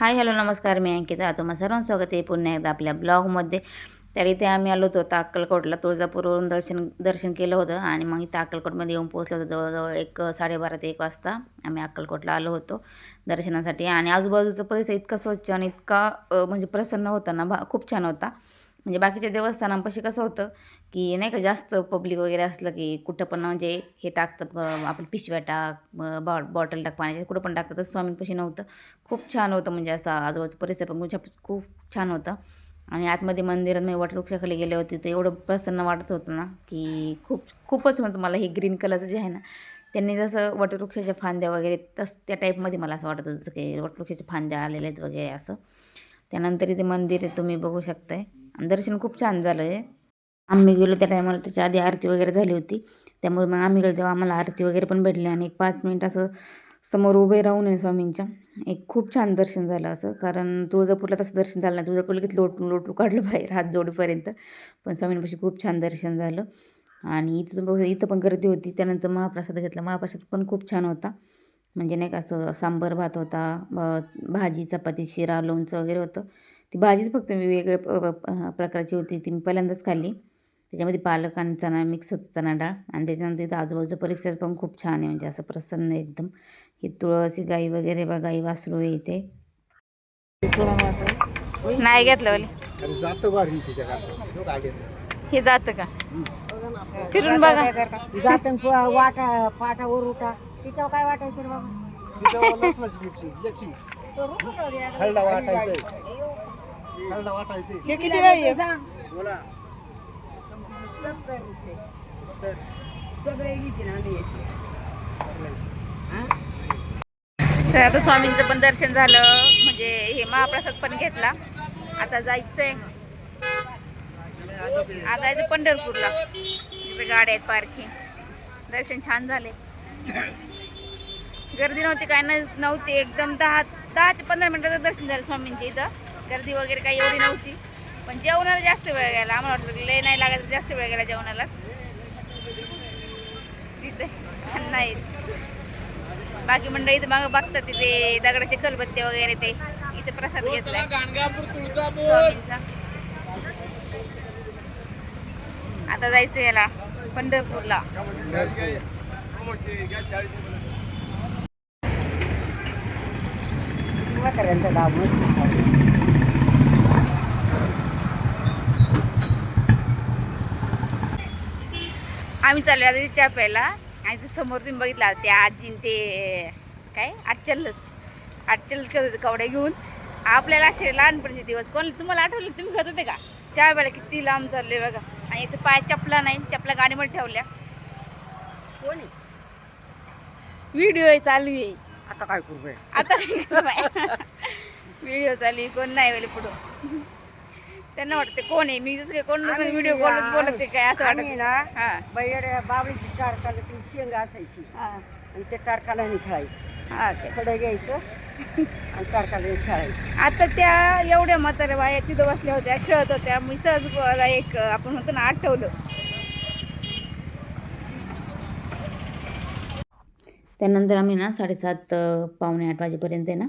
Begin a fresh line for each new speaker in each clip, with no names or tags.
Hi hello नमस्कार, मी अंकिता. तुम्हा सर्वांचं स्वागत आहे पुन्हा एकदा आपल्या ब्लॉगमध्ये. तर इथे आम्ही आलो होतो आता अक्कलकोटला. तुळजापूरवरून दर्शन केलं होतं आणि मग इथं अक्कलकोटमध्ये येऊन पोहोचलो होतो. जवळजवळ 12:30 ते 1 वाजता आम्ही अक्कलकोटला आलो होतो दर्शनासाठी. आणि आजूबाजूचा परिसर इतका स्वच्छ आणि इतका म्हणजे प्रसन्न होता ना, खूप छान होता. म्हणजे बाकीच्या देवस्थानांपाशी कसं होतं की नाही का, जास्त पब्लिक वगैरे असलं की कुठं पण म्हणजे हे टाकतात, आपण पिशव्या टाक, बॉटल टाक पाण्याच्या, कुठं पण टाकतात. तसं स्वामींपाशी नव्हतं. खूप छान होतं, म्हणजे असं आजूबाजूचा परिसर पण खूप छान होता. आणि आतमध्ये मंदिरात मी वटवृक्षाखाली गेले होते, तर एवढं प्रसन्न वाटत होतं ना की खूपच म्हणजे मला हे ग्रीन कलरचं जे आहे ना, त्यांनी जसं वटवृक्षाच्या फांद्या वगैरे त्या टाईपमध्ये मला असं वाटत होतं, जसं की वटवृक्षाच्या फांद्या आलेल्या आहेत वगैरे असं. त्यानंतर इथे मंदिर आहे, तुम्ही बघू शकताय. आणि दर्शन खूप छान झालं आहे. आम्ही गेलो त्या टायमाला त्याच्या आधी आरती वगैरे झाली होती. त्यामुळे मग आम्ही गेलो तेव्हा आम्हाला आरती वगैरे पण भेटली आणि एक 5 मिनिट असं समोर उभे राहून आहे स्वामींच्या, एक खूप छान दर्शन झालं असं. कारण तुळजापूरला तसं दर्शन झालं नाही. तुळजापूरला लगेच लोटू काढलं बाहेर हात जोडीपर्यंत. पण स्वामींपाशी खूप छान दर्शन झालं. आणि इथं बघ, इथं पण गर्दी होती. त्यानंतर महाप्रसाद घेतला. महाप्रसाद पण खूप छान होता. म्हणजे नाही का, असं सांबर भात होता, भाजी, चपाती, शिरा, लोणचं वगैरे होतं. ती भाजीच फक्त मी वेगळ्या प्रकारची होती, ती मी पहिल्यांदाच खाल्ली. त्याच्यामध्ये पालक आणि चणा मिक्स होतं, चणा डाळ. आणि त्याच्यानंतर इथं आजूबाजूचं परिसर पण खूप छान आहे, म्हणजे असं प्रसन्न एकदम. ही तुळस, गाई वगैरे बघा, गाई वासरू आहे इथे. नाही घेतलं ओली. हे जातं का फिरून बघा.
जात वाटा पाठावर उठा तिच्यावर काय वाटायचं रे बाबा. हे किती आहे सगळे
तर आता स्वामींचं पण दर्शन झालं, म्हणजे हे महाप्रसाद पण घेतला. आता जायचंय, आता जायचं पंढरपूरला. तिथे गाड्या आहेत पार्किंग. दर्शन छान झाले, गर्दी नव्हती, काय नव्हती. एकदम 10 ते 15 मिनिटाचं दर्शन झालं स्वामींच्या इथं. गर्दी वगैरे काही एवढी नव्हती. पण जेवणाला जास्त वेळ गेला. आम्हाला वाटलं लय नाही लागत, जास्त वेळ गेला जेवणालाच तिथे. नाही, बाकी मंडळी इथं मागं बघतात, तिथे दगडाचे खलबत्ते वगैरे. ते इथे प्रसाद घेतलाय स्वामींचा. आता जायचं याला पंढरपूरला. आम्ही चाललो आता चहा प्यायला. आणि समोर तुम्ही बघितला त्या आजीन ते काय आठचल्लस खेळत होते कवड्या घेऊन. आपल्याला असे लहानपणीचे दिवस तुम्हाला आठवले? तुम्ही खेळत होते का चहा प्यायला? किती लांब चाललोय बघा. आणि इथे पाय चपला नाही, चपला गाडीमध्ये ठेवल्या. कोण आहे? व्हिडिओ चालू आहे.
आता काय करू
आता व्हिडिओ चालू आहे, कोण नाही वेळे पुढं. त्यांना वाटते कोण आहे मी, जसं काय कोण व्हिडिओ कॉलच बोलत काय असं वाटत
ना.
हा.
बाबळीची टारकाला ती शेंगा असायची आणि ते टारकाला खेळायचं.
हा,
खडं घ्यायचं आणि टारकाला खेळायचं.
आता त्या एवढ्या म्हाताऱ्या बाया तिथं बसल्या होत्या, खेळत होत्या. मी सहज मला एक आपण होतो ना, आठवलं. त्यानंतर आम्ही ना 7:30 पावणे 8 वाजेपर्यंत ना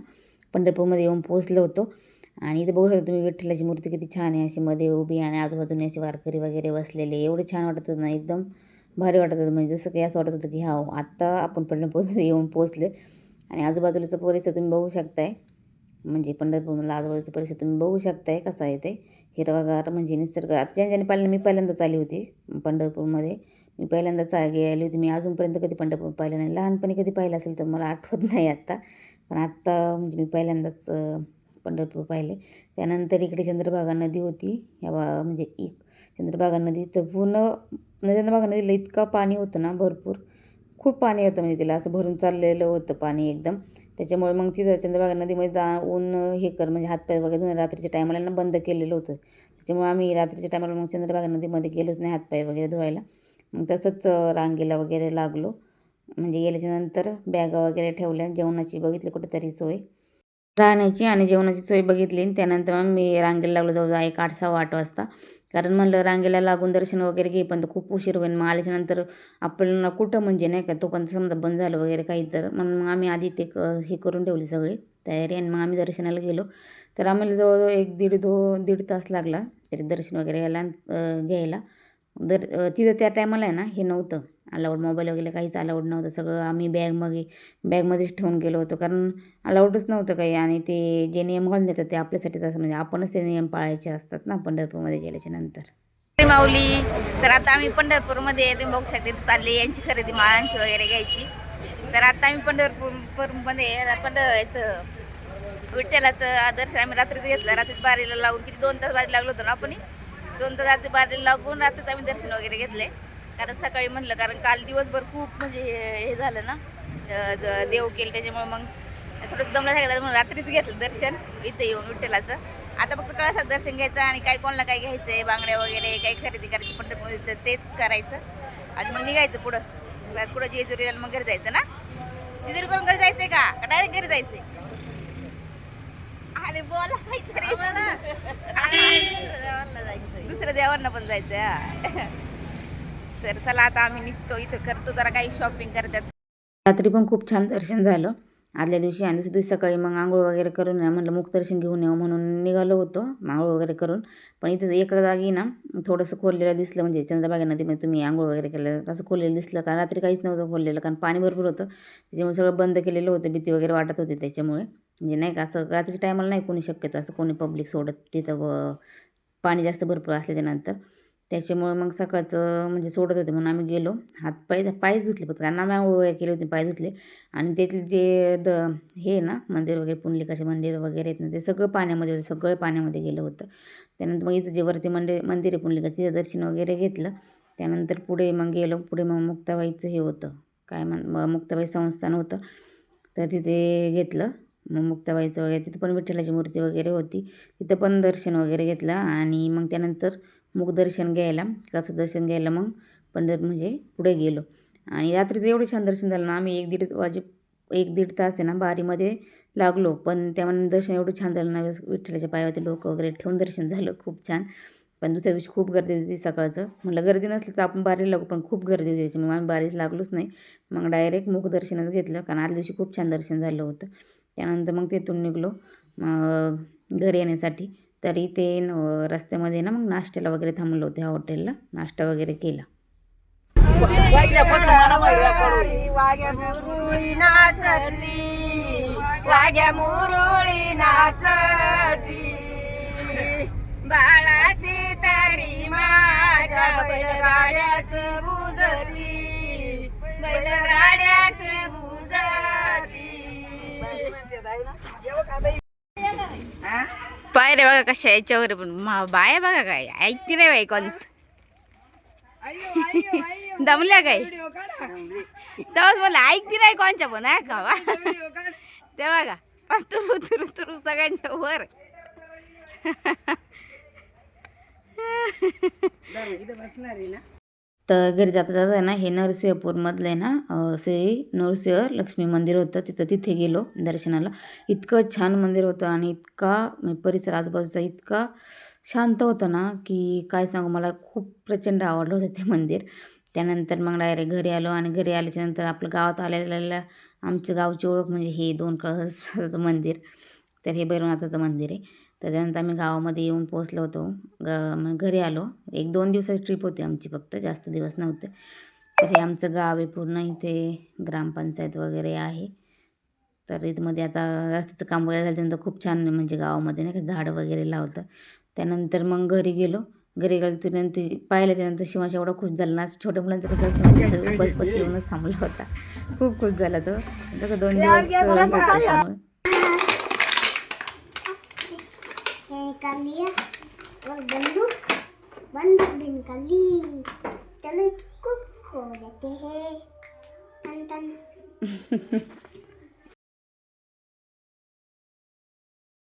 पंढरपूरमध्ये येऊन पोहोचलो होतो. आणि इथे बघू शकता तुम्ही, विठ्ठलाची मूर्ती किती छान आहे, अशी मध्ये उभी. आणि आजूबाजूने असे वारकरी वगैरे बसलेले. एवढे छान वाटत होतं ना, एकदम भारी वाटत होतं. म्हणजे जसं काही असं वाटत होतं की हा, आत्ता आपण पंढरपूरमध्ये येऊन पोहोचलो. आणि आजूबाजूचा परिसर तुम्ही बघू शकताय, म्हणजे पंढरपूरमधला आजूबाजूचा परिसर तुम्ही बघू शकताय कसा आहे ते हिरवागार, म्हणजे निसर्ग. ज्याने पाहिलं, मी पहिल्यांदाच आली होती पंढरपूरमध्ये. मी पहिल्यांदाच गेली होती. मी अजूनपर्यंत कधी पंढरपूर पाहिलं नाही. लहानपणी कधी पाहिलं असेल तर मला आठवत नाही आत्ता, पण आत्ता म्हणजे मी पहिल्यांदाच पंढरपूर पाहिले. त्यानंतर इकडे चंद्रभागा नदी होती. म्हणजे चंद्रभागा नदी तर पूर्ण चंद्रभागा नदीला इतका पाणी होतं ना, भरपूर खूप पाणी होतं. म्हणजे तिला असं भरून चाललेलं होतं पाणी एकदम. त्याच्यामुळे मग तिथं चंद्रभागा नदीमध्ये जाऊन म्हणजे हातपाय वगैरे धुणं रात्रीच्या टायमाला ना बंद केलेलं होतं. त्याच्यामुळे आम्ही रात्रीच्या टायमाला मग चंद्रभागा नदीमध्ये गेलोच नाही हातपाय वगैरे धुवायला. मग तसंच रांगेला वगैरे लागलो. म्हणजे गेल्याच्यानंतर बॅगा वगैरे ठेवल्या. जेवणाची बघितली कुठेतरी सोय, राहण्याची आणि जेवणाची सोय बघितली. त्यानंतर मग मी रांगेला लागलो जवळजवळ 8, 8:15 वाजता. कारण म्हणलं रांगेला लागून दर्शन वगैरे घे, पण खूप उशीर होईल. मग आल्याच्यानंतर आपल्याला कुठं म्हणजे नाही का, तो पण समजा बंद झालं वगैरे काही, तर म्हणून मग आम्ही आधी ते हे करून ठेवली सगळे. तयारी. आणि मग आम्ही दर्शनाला गेलो. तर आम्हाला जवळजवळ 1-1.5 तास लागला तरी दर्शन वगैरे घ्यायला. तिथं त्या टायमाला आहे ना हे नव्हतं अलाउड, मोबाईल वगैरे काहीच अलाउड नव्हतं. सगळं आम्ही बॅगमध्येच ठेवून गेलो होतो, कारण अलाउडच नव्हतं काही. आणि ते जे नियम घालून देतात ते आपल्यासाठीच असं, म्हणजे आपणच ते नियम पाळायचे असतात ना पंढरपूरमध्ये गेल्याच्या नंतर.
माऊली. तर आता आम्ही पंढरपूरमध्ये तुम्ही बघू शकता तिथे चालले यांची खरेदी माळांची वगैरे घ्यायची. तर आता आम्ही पंढरपूरमध्ये याचं विठ्ठलाचं दर्शन आम्ही रात्रीच घेतलं. रात्रीच बारीला लावून किती 2 तास बारी लागलो होतो ना आपण. 2 तास रात्री बारीला लागून रात्रीच आम्ही दर्शन वगैरे घेतले. कारण सकाळी म्हटलं, कारण काल दिवसभर खूप म्हणजे हे झालं ना, देव केलं, त्याच्यामुळे मग थोडंसं दमला सांगितलं म्हणून रात्रीच घेतलं दर्शन इथे येऊन विठ्ठलाचं. आता फक्त कळसात दर्शन घ्यायचं आणि काय कोणाला काय घ्यायचं आहे, बांगड्या वगैरे काही खरेदी करायची पंढरपूरमध्ये तर तेच करायचं आणि मग निघायचं पुढं जेजुरीला. मग घरी जायचं ना, जेजुरी करून घरी जायचंय का डायरेक्ट घरी जायचंय? अरे बोला काहीतरी मला. दुसऱ्या देवांना पण जायचं. तर चला आता आम्ही निघतो, इथं करतो जरा काही शॉपिंग करतात.
रात्री पण खूप छान दर्शन झालं आदल्या दिवशी. आणि दुसऱ्या दिवशी सकाळी मग आंघोळ वगैरे करून म्हणलं मुखदर्शन घेऊन येऊ म्हणून निघालो होतो आंघोळ वगैरे करून. पण इथं एका जागी ना थोडंसं खोललेलं दिसलं, म्हणजे चंद्रभागा नदीमध्ये तुम्ही आंघोळ वगैरे केलं असं खोललेलं दिसलं. कारण रात्री काहीच नव्हतं खोललेलं, कारण पाणी भरपूर होतं, त्याच्यामुळे सगळं बंद केलेलं होतं. भीती वगैरे वाटत होती त्याच्यामुळे, म्हणजे नाही का असं रात्रीच्या टायमाला नाही कोणी शक्यतो असं कोणी पब्लिक सोडत तिथं पाणी जास्त भरपूर असल्याच्यानंतर. त्याच्यामुळे मग सकाळचं म्हणजे सोडत होते म्हणून आम्ही गेलो. पायच धुतले फक्त, कारण आम्ही आंघोळ वगैरे केले होते, पाय धुतले. आणि त्यातले जे हे ना मंदिर वगैरे पुंडलिकाचे मंदिर वगैरे आहेत ना, ते सगळं पाण्यामध्ये होतं, सगळं पाण्यामध्ये गेलं होतं. त्यानंतर मग इथं जे वरती मंदिर आहे पुंडलिकाचं, तिथं दर्शन वगैरे घेतलं. त्यानंतर पुढे मग गेलो. पुढे मग मुक्ताबाईचं हे होतं, काय मुक्ताबाई संस्थान होतं, तर तिथे घेतलं. मग मुक्ताबाईचं वगैरे तिथं पण विठ्ठलाची मूर्ती वगैरे होती, तिथं पण दर्शन वगैरे घेतलं. आणि मग त्यानंतर मुखदर्शन घ्यायला, कसं दर्शन घ्यायला मग म्हणजे पुढे गेलो. आणि रात्रीचं एवढं छान दर्शन झालं ना, आम्ही 1-1.5 तास आहे ना बारीमध्ये लागलो. पण त्यामुळे दर्शन एवढं छान झालं ना, विठ्ठलाच्या पायावरती डोकं वगैरे ठेवून दर्शन झालं खूप छान. पण दुसऱ्या दिवशी खूप गर्दी होती सकाळचं. म्हटलं गर्दी नसली तर आपण बारीला लागू, पण खूप गर्दी होती त्याच्यामुळे आम्ही बारीच लागलोच नाही. मग डायरेक्ट मुखदर्शनच घेतलं, कारण आदल्या दिवशी खूप छान दर्शन झालं होतं. त्यानंतर मग तिथून निघलो घरी येण्यासाठी. तरी ते रस्त्यामध्ये ना मग नाश्त्याला वगैरे थांबलो होतो ह्या हॉटेलला, नाश्ता वगैरे केला.
वाघ्या मुरुळी नाचती, बाळाची तरी माझ्या बैलगाड्याच बुजती, बैलगाड्याच बुजती.
पाय रे बघा कशा याच्यावर, पण बाय बघा काय ऐकते नाही बाई कोण. दमल्या काय तेव्हाच मला ऐकते नाही कोणच्या पण का ते बघा तुरु तुरु तुरु सगळ्यांच्या वर.
तर घरी जाता जाता ना हे नरसिंहपूरमधलं आहे ना श्री नरसिंह लक्ष्मी मंदिर होतं, तिथे गेलो दर्शनाला. इतकं छान मंदिर होतं आणि इतका परिसर आजूबाजूचा इतका शांत होतं ना की काय सांगू, मला खूप प्रचंड आवडलं होतं ते मंदिर. त्यानंतर मग डायरेक्ट घरी आलो. आणि घरी आल्याच्यानंतर आपलं गावात आलेलं आमच्या गावची ओळख म्हणजे हे 2 कळसाचं मंदिर, तर हे भैरवनाथाचं मंदिर आहे. तर त्यानंतर आम्ही गावामध्ये येऊन पोचलो होतो. मग घरी आलो. 1-2 दिवसाची ट्रिप होती आमची, फक्त जास्त दिवस नव्हते. तर हे आमचं गाव आहे पूर्ण, इथे ग्रामपंचायत वगैरे आहे. तर इथमध्ये आता रस्त्याचं काम वगैरे झाल्यानंतर खूप छान म्हणजे गावामध्ये नाही का झाडं वगैरे लावतं. त्यानंतर मग घरी गेलो. घरी गेल्यानंतर पाहिल्याच्यानंतर शिवांश एवढा खुश झाला ना, छोट्या मुलांचं कसं असतं म्हणजे बसपाशी येऊनच थांबला होता, खूप खुश झाला तो. तसं 2 दिवस त्यामुळे.
निकाल लिया और बंदूक भी निकाल ली, चलो इसको खो देते हैं। Ton ton